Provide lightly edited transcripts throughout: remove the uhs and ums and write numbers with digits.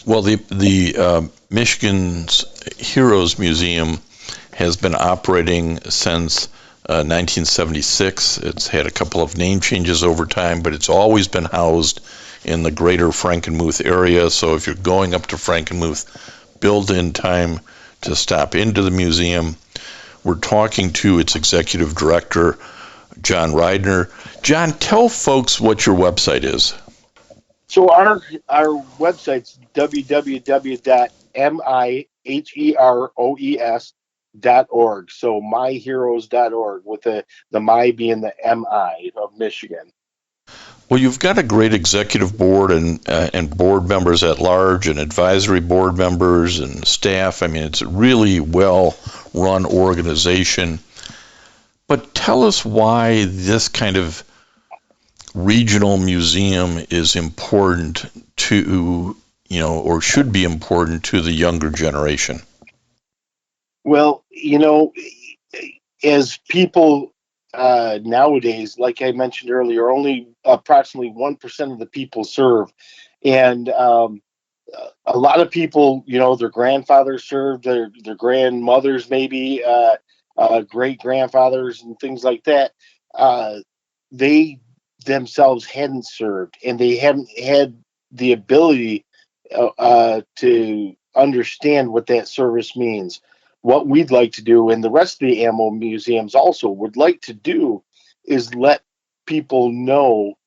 Well, the Michigan's Heroes Museum has been operating since 1976. It's had a couple of name changes over time, but it's always been housed in the greater Frankenmuth area. So if you're going up to Frankenmuth, build in time to stop into the museum. We're talking to its executive director, John Ryder. John, tell folks what your website is. So our website's www.miheroes.org. So myheroes.org, with the my being the MI of Michigan. Well, you've got a great executive board and board members at large and advisory board members and staff. I mean, it's a really well-run organization. But tell us why this kind of regional museum is important to, or should be important to the younger generation. Well, as people nowadays, like I mentioned earlier, only approximately 1% of the people serve. And a lot of people, their grandfathers served, their grandmothers, maybe great-grandfathers and things like that. They themselves hadn't served, and they hadn't had the ability to understand what that service means. What we'd like to do, and the rest of the ammo museums also would like to do, is let people know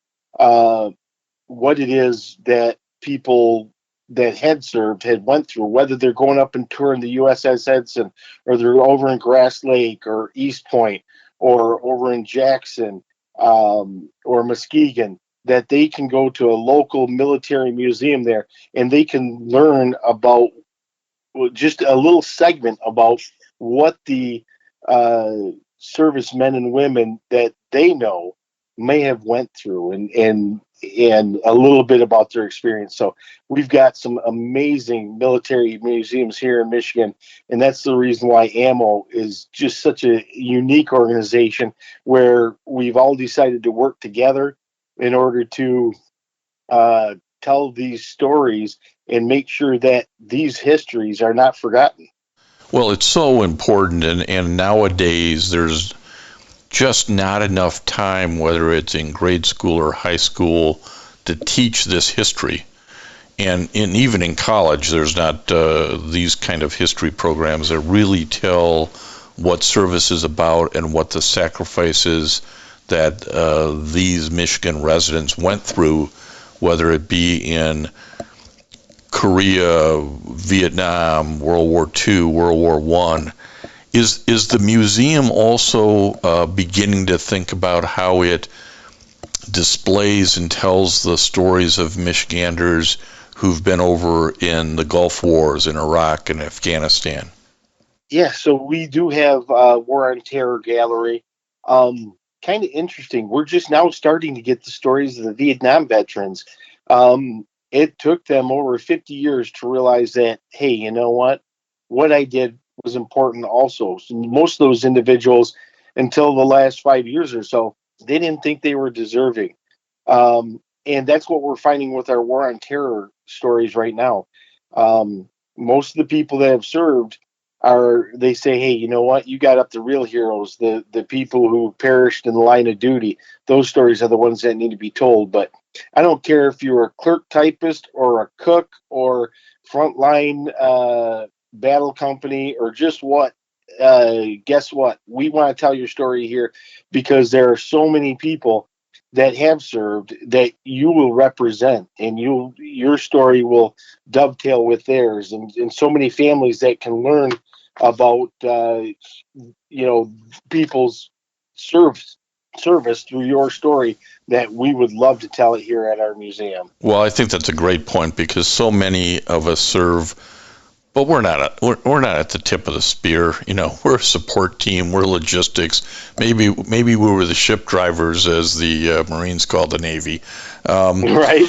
what it is that people that had served had went through, whether they're going up and touring the USS Edson, or they're over in Grass Lake or East Point, or over in Jackson, or Muskegon, that they can go to a local military museum there and they can learn about just a little segment about what the servicemen and women that they know may have went through, and a little bit about their experience. So we've got some amazing military museums here in Michigan, and that's the reason why AMMO is just such a unique organization, where we've all decided to work together in order to tell these stories and make sure that these histories are not forgotten. Well, it's so important, and nowadays there's just not enough time, whether it's in grade school or high school, to teach this history. And even in college, there's not these kind of history programs that really tell what service is about and what the sacrifices that these Michigan residents went through, whether it be in Korea, Vietnam, World War II, World War I. Is the museum also beginning to think about how it displays and tells the stories of Michiganders who've been over in the Gulf Wars in Iraq and Afghanistan? Yeah, so we do have War on Terror Gallery. Kind of interesting. We're just now starting to get the stories of the Vietnam veterans. It took them over 50 years to realize that, hey, you know what I did was important also. So most of those individuals, until the last 5 years or so, they didn't think they were deserving. And that's what we're finding with our War on Terror stories right now. Most of the people that have served they say, hey, you know what? You got up the real heroes, the people who perished in the line of duty. Those stories are the ones that need to be told. But I don't care if you're a clerk typist or a cook or frontline battle company or just what. Guess what? We want to tell your story here, because there are so many people that have served that you will represent, and your story will dovetail with theirs, and so many families that can learn about people's service through your story, that we would love to tell it here at our museum. Well, I think that's a great point, because so many of us serve, but we're not at the tip of the spear. We're a support team. We're logistics. Maybe we were the ship drivers, as the Marines called the Navy, right?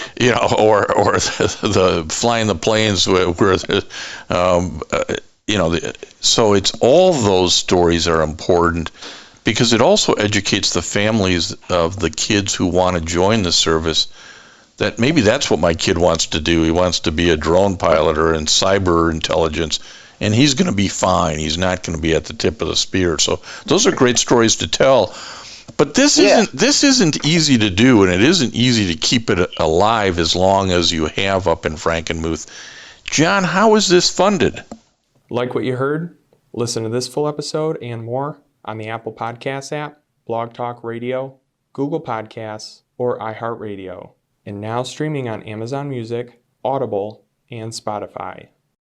Or the flying the planes. So it's all those stories are important, because it also educates the families of the kids who want to join the service that maybe that's what my kid wants to do. He wants to be a drone pilot or in cyber intelligence, and he's going to be fine. He's not going to be at the tip of the spear. So those are great stories to tell. But this isn't easy to do, and it isn't easy to keep it alive as long as you have up in Frankenmuth. John, how is this funded? Like what you heard? Listen to this full episode and more on the Apple Podcasts app, Blog Talk Radio, Google Podcasts, or iHeartRadio. And now streaming on Amazon Music, Audible, and Spotify.